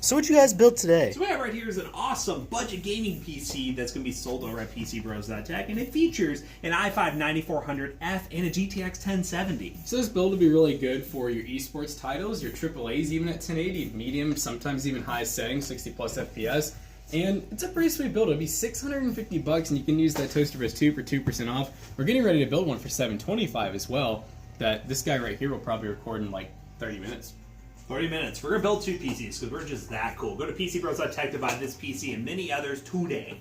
So what you guys built today? So what we have right here is an awesome budget gaming PC that's going to be sold over at PCBros.tech, and it features an i5-9400F and a GTX 1070. So this build will be really good for your esports titles, your AAAs even at 1080, medium, sometimes even high settings, 60 plus FPS. And it's a pretty sweet build. It'll be $650 and you can use that Toaster Bus 2 for 2% off. We're getting ready to build one for $725 as well, that this guy right here will probably record in like 30 minutes. 30 minutes. We're going to build 2 PCs because we're just that cool. Go to PCBros.tech to buy this PC and many others today.